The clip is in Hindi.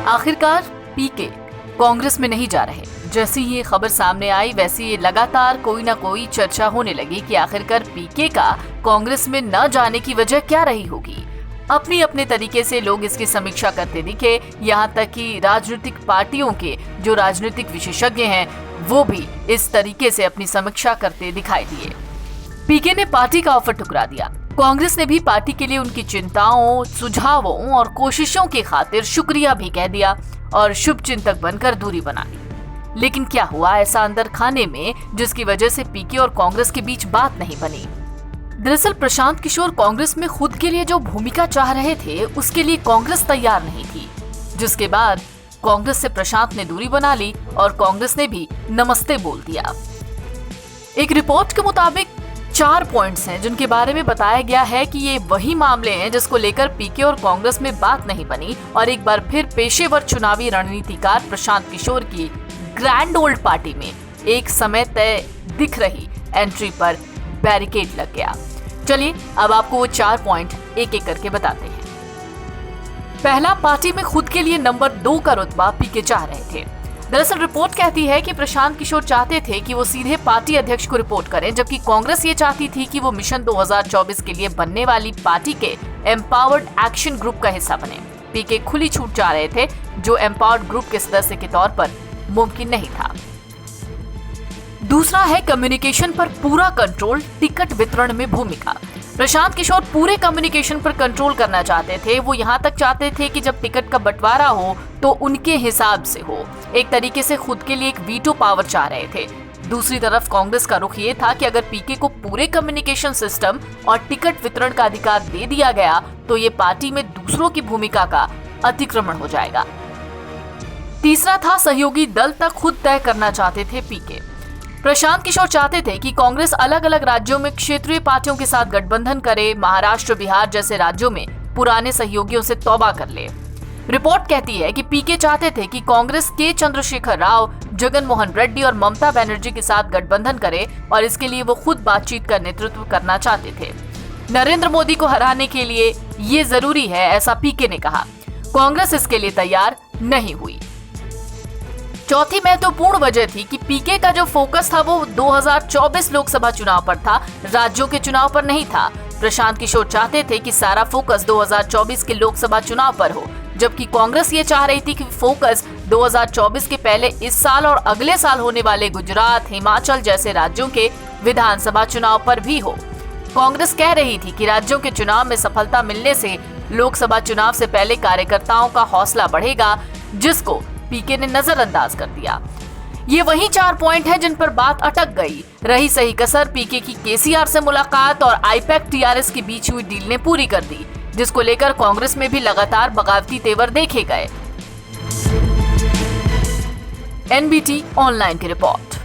आखिरकार पीके कांग्रेस में नहीं जा रहे। जैसी ये खबर सामने आई वैसी ये लगातार कोई ना कोई चर्चा होने लगी कि आखिरकार पीके का कांग्रेस में न जाने की वजह क्या रही होगी। अपनी अपने तरीके से लोग इसकी समीक्षा करते दिखे, यहाँ तक कि राजनीतिक पार्टियों के जो राजनीतिक विशेषज्ञ हैं वो भी इस तरीके से अपनी समीक्षा करते दिखाई दिए। पीके ने पार्टी का ऑफर ठुकरा दिया। कांग्रेस ने भी पार्टी के लिए उनकी चिंताओं, सुझावों और कोशिशों की खातिर शुक्रिया भी कह दिया और शुभचिंतक बनकर दूरी बना ली। लेकिन क्या हुआ ऐसा अंदर खाने में जिसकी वजह से पीके और कांग्रेस के बीच बात नहीं बनी? दरअसल प्रशांत किशोर कांग्रेस में खुद के लिए जो भूमिका चाह रहे थे उसके लिए कांग्रेस तैयार नहीं थी, जिसके बाद कांग्रेस से प्रशांत ने दूरी बना ली और कांग्रेस ने भी नमस्ते बोल दिया। एक रिपोर्ट के मुताबिक 4 पॉइंट्स हैं जिनके बारे में बताया गया है कि ये वही मामले हैं जिसको लेकर पीके और कांग्रेस में बात नहीं बनी और एक बार फिर पेशेवर चुनावी रणनीतिकार प्रशांत किशोर की ग्रैंड ओल्ड पार्टी में एक समय तय दिख रही एंट्री पर बैरिकेड लग गया। चलिए अब आपको वो 4 पॉइंट एक एक करके बताते हैं। पहला, पार्टी में खुद के लिए नंबर 2 का रुतबा पीके चाह रहे थे। दरअसल रिपोर्ट कहती है कि प्रशांत किशोर चाहते थे कि वो सीधे पार्टी अध्यक्ष को रिपोर्ट करें, जबकि कांग्रेस ये चाहती थी कि वो मिशन 2024 के लिए बनने वाली पार्टी के एम्पावर्ड एक्शन ग्रुप का हिस्सा बने। पीके खुली छूट चाह रहे थे जो एम्पावर्ड ग्रुप के सदस्य के तौर पर मुमकिन नहीं था। दूसरा है कम्युनिकेशन पर पूरा कंट्रोल, टिकट वितरण में भूमिका। प्रशांत किशोर पूरे कम्युनिकेशन पर कंट्रोल करना चाहते थे। वो यहाँ तक चाहते थे कि जब टिकट का बंटवारा हो तो उनके हिसाब से हो। एक तरीके से खुद के लिए एक वीटो पावर चाह रहे थे। दूसरी तरफ कांग्रेस का रुख ये था कि अगर पीके को पूरे कम्युनिकेशन सिस्टम और टिकट वितरण का अधिकार दे दिया गया तो ये पार्टी में दूसरों की भूमिका का अतिक्रमण हो जाएगा। तीसरा था सहयोगी दल तक खुद तय करना चाहते थे पीके। प्रशांत किशोर चाहते थे कि कांग्रेस अलग अलग राज्यों में क्षेत्रीय पार्टियों के साथ गठबंधन करे, महाराष्ट्र, बिहार जैसे राज्यों में पुराने सहयोगियों से तौबा कर ले। रिपोर्ट कहती है कि पीके चाहते थे कि कांग्रेस के चंद्रशेखर राव, जगन मोहन रेड्डी और ममता बनर्जी के साथ गठबंधन करे और इसके लिए वो खुद बातचीत का नेतृत्व करना चाहते थे। नरेंद्र मोदी को हराने के लिए ये जरूरी है, ऐसा पीके ने कहा। कांग्रेस इसके लिए तैयार नहीं हुई। चौथी महत्वपूर्ण वजह थी कि पीके का जो फोकस था वो 2024 लोकसभा चुनाव पर था, राज्यों के चुनाव पर नहीं था। प्रशांत किशोर चाहते थे कि सारा फोकस 2024 के लोकसभा चुनाव पर हो, जबकि कांग्रेस ये चाह रही थी कि फोकस 2024 के पहले इस साल और अगले साल होने वाले गुजरात, हिमाचल जैसे राज्यों के विधानसभा चुनाव पर भी हो। कांग्रेस कह रही थी कि राज्यों के चुनाव में सफलता मिलने से लोकसभा चुनाव से पहले कार्यकर्ताओं का हौसला बढ़ेगा, जिसको पीके ने नजरअंदाज कर दिया। ये वही 4 पॉइंट हैं जिन पर बात अटक गई। रही सही कसर पीके की केसीआर से मुलाकात और आईपैक टीआरएस के बीच हुई डील ने पूरी कर दी, जिसको लेकर कांग्रेस में भी लगातार बगावती तेवर देखे गए। एनबीटी ऑनलाइन की रिपोर्ट।